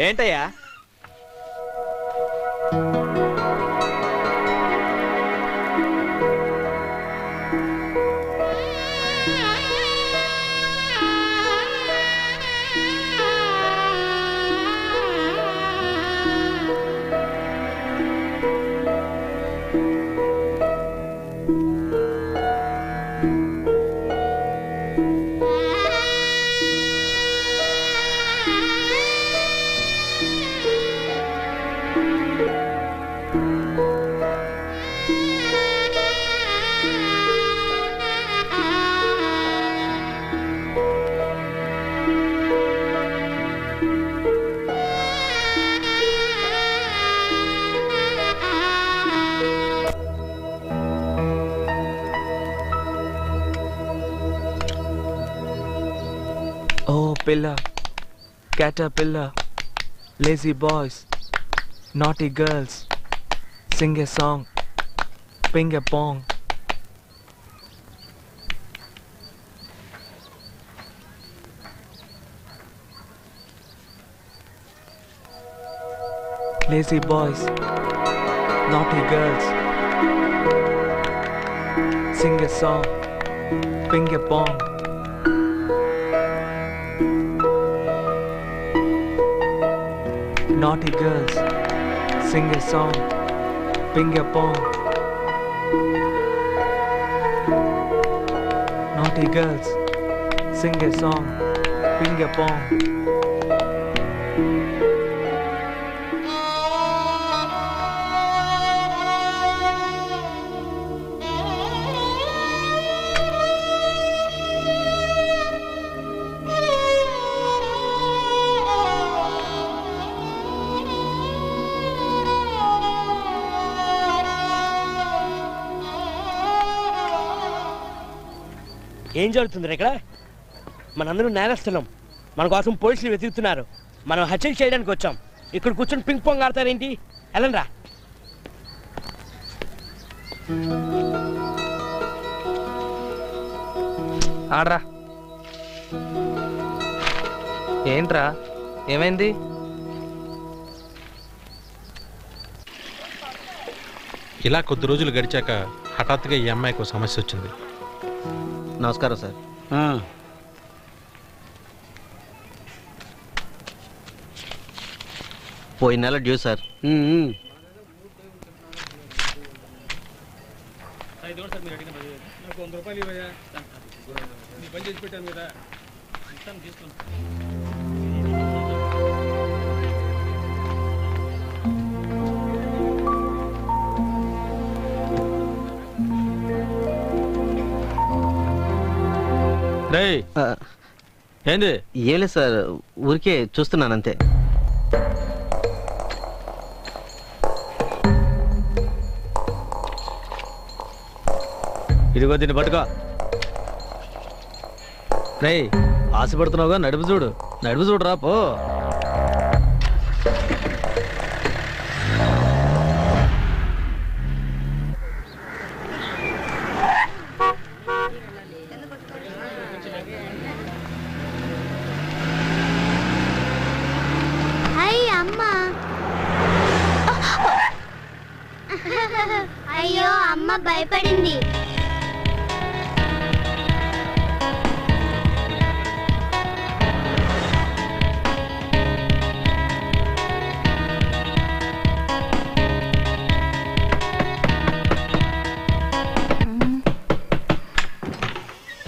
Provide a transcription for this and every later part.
ఏంటయ్యా? Pillar, caterpillar, lazy boys, naughty girls, sing a song, ping a pong. Lazy boys, naughty girls, sing a song, ping a pong. Naughty girls, sing a song, ping a pong. Naughty girls, sing a song, ping a pong. ఏం జరుగుతుంది ఇక్కడ? మనందరం నేరస్తున్నాం. మన కోసం పోలీసులు వెతుకుతున్నారు. మనం హత్యలు చేయడానికి వచ్చాం. ఇక్కడ కూర్చొని పింక్ పాంగ్ ఆడతారేంటి? వెళ్ళండి రా. ఆడరా. ఏంట్రా, ఏమైంది? ఇలా కొద్ది రోజులు గడిచాక హఠాత్తుగా ఈ అమ్మాయికి సమస్య వచ్చింది. నమస్కారం సార్. పోయిన నెల డ్యూ సార్. ఏంది? ఏం లేదు సార్, ఊరికే చూస్తున్నాను అంతే. ఇదిగో దీన్ని పట్టుకో. రేయ్, ఆశపడుతున్నావుగా, నడుపు చూడు. నడుపు చూడరా పో. అయ్యో, అమ్మ భయపడింది.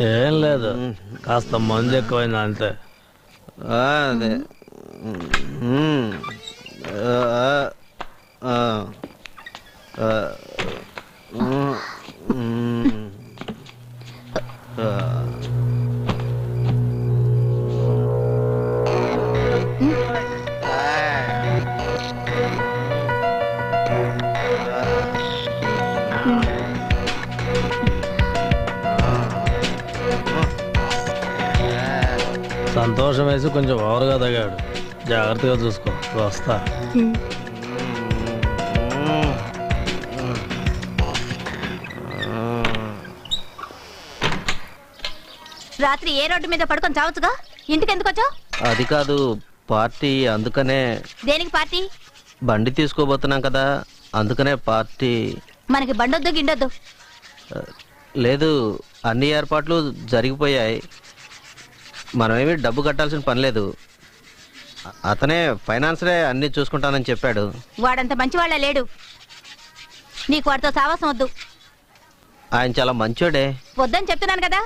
ఏం లేదు, కాస్త మందు ఎక్కువైంది అంతే. అదే సంతోషం వేసి కొంచెం ఓవర్గా తగాడు. జాగ్రత్తగా చూసుకో. వస్తా. రాత్రి ఏ రోడ్డు మీద పడుకొని చావచ్చుగా, ఇంటికి ఎందుకు వచ్చావు? అది కాదు, పార్టీ అందుకనే. దేనికి పార్టీ? బండి తీసుకోబోతున్నాం కదా, అందుకనే పార్టీ. మనకి బండొద్దు గిండొద్దు. లేదు, అన్ని ఏర్పాట్లు జరిగిపోయాయి, మనమేమి డబ్బు కట్టాల్సిన పని లేదు. అతనే ఫైనాన్సరే అన్నీ చూసుకుంటానని చెప్పాడు. వాడంత మంచివాళ్ళ లేడు, నీకు వాడితో సావాసం వద్దు. ఆయన చాలా మంచోడే. వద్దని చెప్తున్నాను కదా.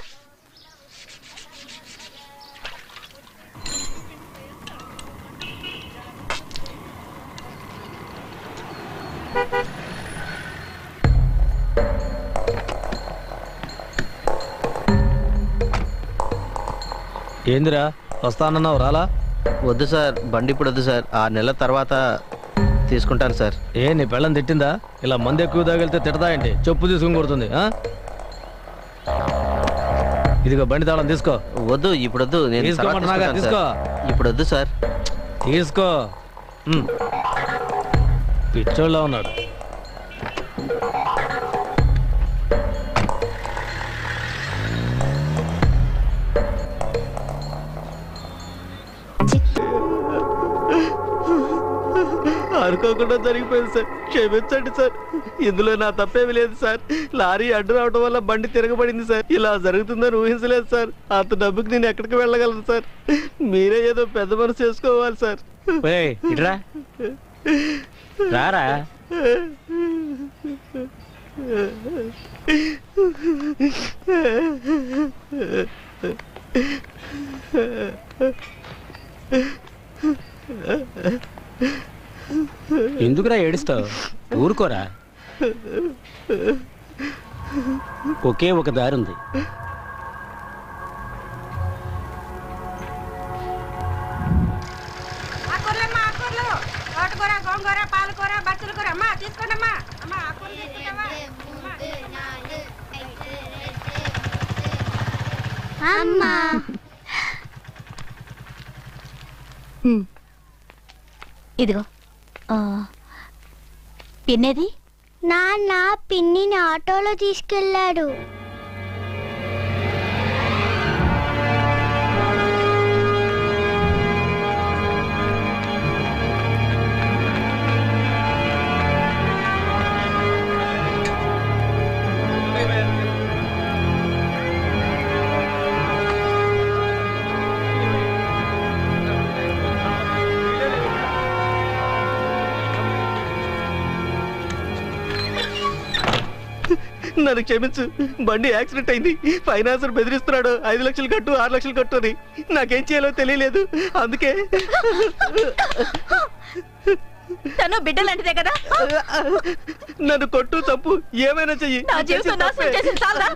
ఏందిరా వస్తానన్నావు రాలా? వద్దు సార్, బండి ఇప్పుడు వద్దు సార్, 6 నెలల తర్వాత తీసుకుంటాను సార్. ఏ నీ పెళ్ళం తిట్టిందా? ఇలా మంది ఎక్కువ తాగిలితే తిడతా ఏంటి? చెప్పు తీసుకుని కొడుతుంది. ఇదిగో బండి తాళం తీసుకో. వద్దు, ఇప్పుడు వద్దు, నేను తర్వాత తీసుకోమంటున్నాగా, తీసుకుంటాను తీసుకో. సార్. ఇప్పుడు వద్దు సార్. తీసుకో. పిచ్చోళ్ళ ఉన్నాడు. అనుకోకుండా జరిగిపోయింది సార్, క్షమించండి సార్. ఇందులో నా తప్పేమి లేదు సార్. లారీ అడ్డు రావడం వల్ల బండి తిరగబడింది సార్. ఇలా జరుగుతుందని ఊహించలేదు సార్. అంత డబ్బుకి నేను ఎక్కడికి వెళ్ళగలను సార్? మీరే ఏదో పెద్ద మనసు చేసుకోవాలి సార్. ఇట్రా రారా. ఎందుకురా ఏడుస్తావు? ఊరుకోరా, ఒకే ఒక దారి ఉంది. గోంగూర, పాలకూర, బచ్చల కూర. అమ్మా తీసుకోండమ్మా. అమ్మా ఆకుకూర తీసుకుంటావా? అమ్మా ఇదిగో పిన్నేది? నాన్న పిన్నిని ఆటోలో తీసుకెళ్ళాడు. నన్ను క్షమించు, బండి యాక్సిడెంట్ అయింది. ఫైనాన్సర్ బెదిరిస్తున్నాడు, 5 లక్షలు కట్టు, 6 లక్షలు కట్టు అని. నాకేం చేయాలో తెలియలేదు, అందుకే. తను బిడ్డలాంటిదే కదా, నన్ను కొట్టు, తప్పు ఏమైనా చెయ్యి. నా జీవితం నాశనం చేసింది చాలదా?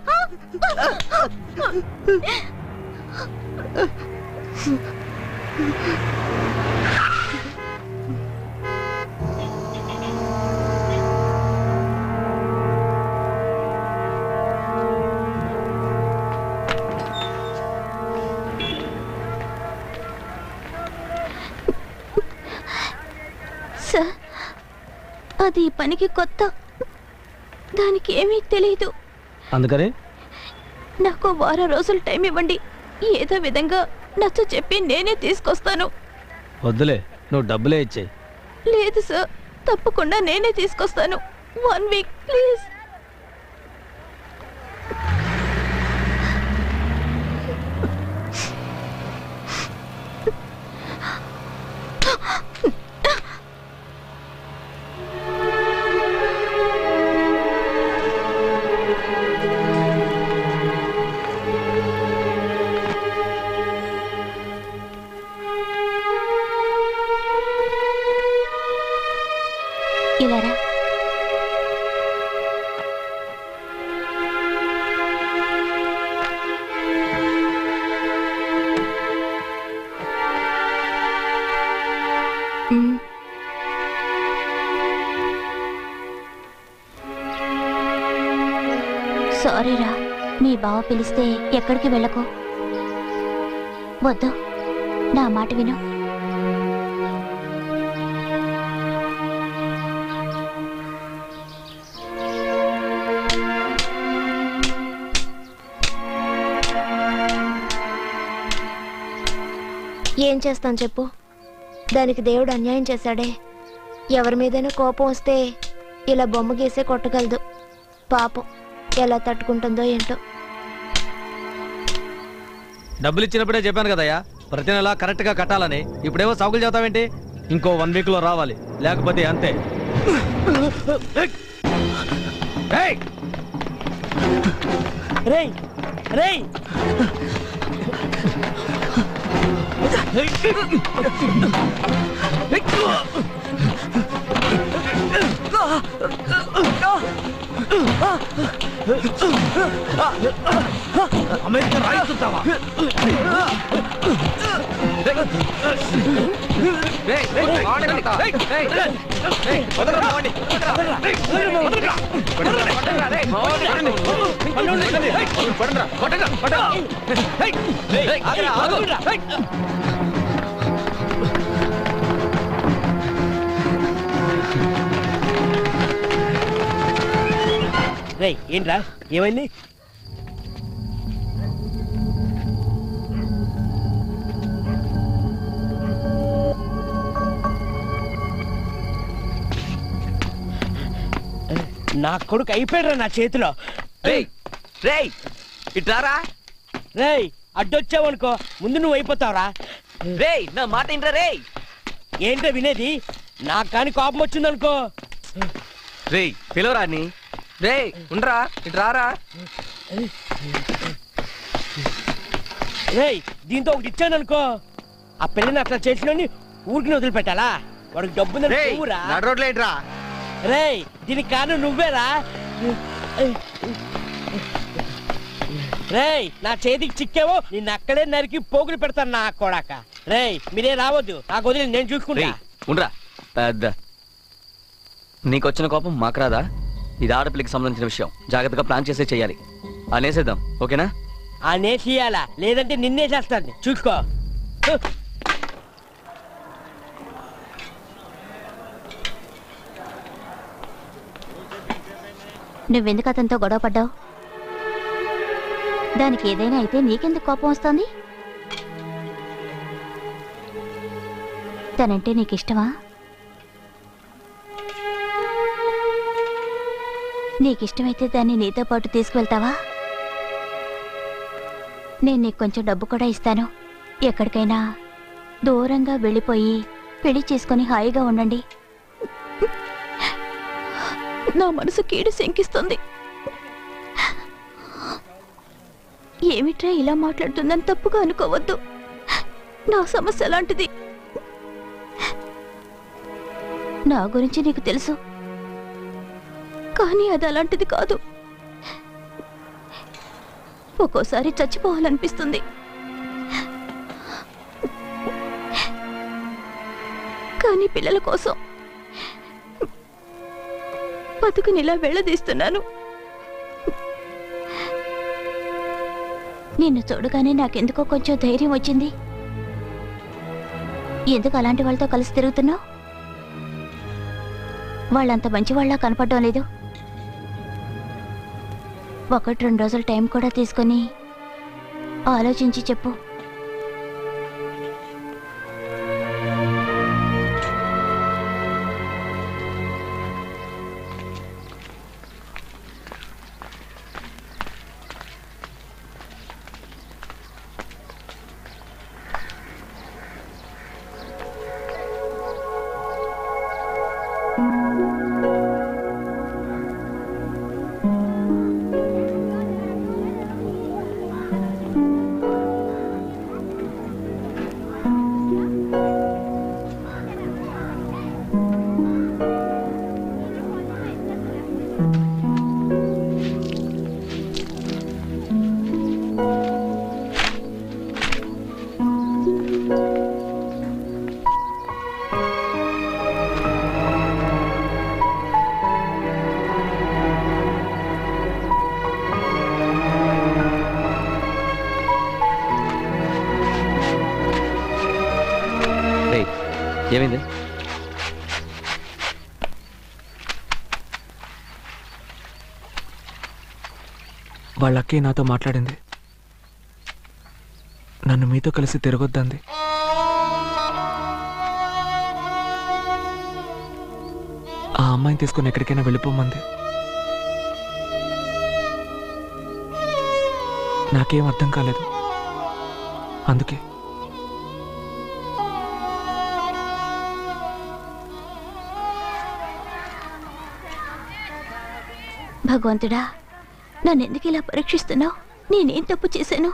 సార్, అది పనికి కొత్త, దానికి ఏమీ తెలియదు. అందుకని నాకు 1 వారం రోజులు టైం ఇవ్వండి. ఏదో విధంగా నచ్చ చెప్పి నేనే తీసుకొస్తాను. వద్దులే, నువ్వు డబ్బులే ఇచ్చేయి. లేదు సార్, తప్పకుండా నేనే తీసుకొస్తాను. 1 వీక్ ప్లీజ్. ఇలా రా. సారీరా, మీ బావ పిలిస్తే ఎక్కడికి వెళ్ళకు. వద్దు, నా మాట విను. ఏం చేస్తాను చెప్పు? దానికి దేవుడు అన్యాయం చేశాడే. ఎవరి మీదైనా కోపం వస్తే ఇలా బొమ్మ గీసే కొట్టగలదు. పాపం ఎలా తట్టుకుంటుందో ఏంటో. డబ్బులు ఇచ్చినప్పుడే చెప్పాను కదయ్యా, ప్రతి నెల కరెక్ట్ గా కట్టాలని. ఇప్పుడేమో సాగులు చెబుతావేంటి? ఇంకో 1 వీక్ లో రావాలి, లేకపోతే అంతే. రేయ్ రేయ్ అమెరికా రాయిస్తావా? రేయ్ ఏంట్రా ఏమైంది? నా కొడుకు అయిపోయాడు నా చేతిలో. ఇట్లారా రేయ్ అడ్డొచ్చావనుకో ముందు నువ్వు అయిపోతావురా. రేయ్ నా మాట ఏంట్రా? రేయ్ ఏంటో వినేది? నాకు కానీ కోపం వచ్చిందనుకో. రేయ్ పిలవరా నీ. రేయ్ ఉండరా, ఇట్లారా. రేయ్ దీంతో ఒకటి ఇచ్చాననుకో, ఆ పిల్లని అట్లా చేసినోని ఊరికి వదిలిపెట్టాలా? వాడికి డబ్బు ఊరా. రోడ్లేట్రా. రేయ్ దీనికి కారణం నువ్వేరా. రేయ్ నా చేతికి చిక్కేవో నిన్ను అక్కడే నరికి పోగులు పెడతాను నా కొడాక. రేయ్ మీరే రావద్దు, నాకు వదిలి నేను చూసుకుంటా. ఉండరా పెద్ద. నీకొచ్చిన కోపం మాకు రాదా? ఇది ఆడపిల్లకి సంబంధించిన విషయం, జాగ్రత్తగా ప్లాన్ చేసే చెయ్యాలి. అనేసేద్దాం, ఓకేనా? అనేసియాలా, లేదంటే నిన్నే చేస్తాను చూసుకో. నువ్వెందుకు అతనితో గొడవ పడ్డావు? దానికి ఏదైనా అయితే నీకెందుకు కోపం వస్తుంది? తనంటే నీకు ఇష్టమా? నీకిష్టమైతే దాన్ని నీతో పాటు తీసుకువెళ్తావా? నేను నీకు కొంచెం డబ్బు కూడా ఇస్తాను. ఎక్కడికైనా దూరంగా వెళ్ళిపోయి పెళ్లి చేసుకుని హాయిగా ఉండండి. నా మనసు కీడు శంకిస్తుంది. ఏమిట్రా ఇలా మాట్లాడుతుందని తప్పుగా అనుకోవద్దు. నా సమస్య అలాంటిది. నా గురించి నీకు తెలుసు, కానీ అది అలాంటిది కాదు. ఒక్కోసారి చచ్చిపోవాలనిపిస్తుంది. కానీ పిల్లల కోసం బతుకునిలా వెళ్ళదీస్తున్నాను. నిన్ను చూడగానే నాకెందుకో కొంచెం ధైర్యం వచ్చింది. ఎందుకు అలాంటి వాళ్ళతో కలిసి తిరుగుతున్నావు? వాళ్ళంత మంచి వాళ్ళ కనపడడం లేదు. 1-2 రోజులు టైం కూడా తీసుకొని ఆలోచించి చెప్పు. ఏమైంది? వాళ్ళకే నాతో మాట్లాడింది. నన్ను మీతో కలిసి తిరగొద్దంది. ఆ అమ్మాయిని తీసుకొని ఎక్కడికైనా వెళ్ళిపోమంది. నాకేం అర్థం కాలేదు. అందుకే భగవంతుడా, నన్నెందుకు ఇలా పరీక్షిస్తున్నావు? నేనేం తప్పు చేశాను?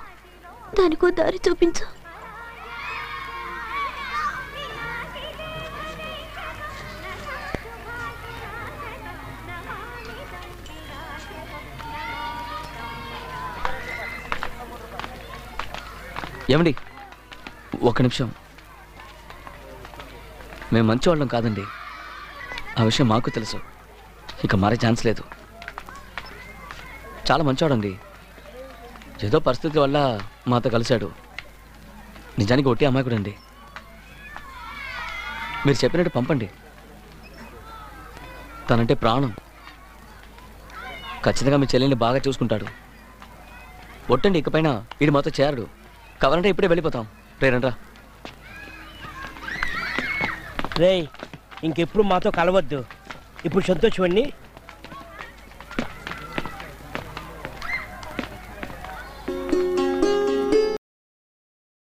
దానికో దారి చూపించు. ఏమండి, ఒక్క నిమిషం. మేము మంచివాళ్ళం కాదండి. ఆ విషయం మాకు తెలుసు. ఇక మారే ఛాన్స్ లేదు. చాలా మంచివాడండి. ఏదో పరిస్థితి వల్ల మాతో కలిశాడు. నిజానికి ఒట్టి అమాయకుడండి. మీరు చెప్పినట్టు పంపండి. తనంటే ప్రాణం. ఖచ్చితంగా మీ చెల్లెల్ని బాగా చూసుకుంటాడు. ఒట్టండి, ఇకపైన వీడు మాతో చేరడు. కావాలంటే ఇప్పుడే వెళ్ళిపోతాం. రేరండ్రా. రేయ్, ఇంకెప్పుడు మాతో కలవద్దు. ఇప్పుడు సంతోషం అండి.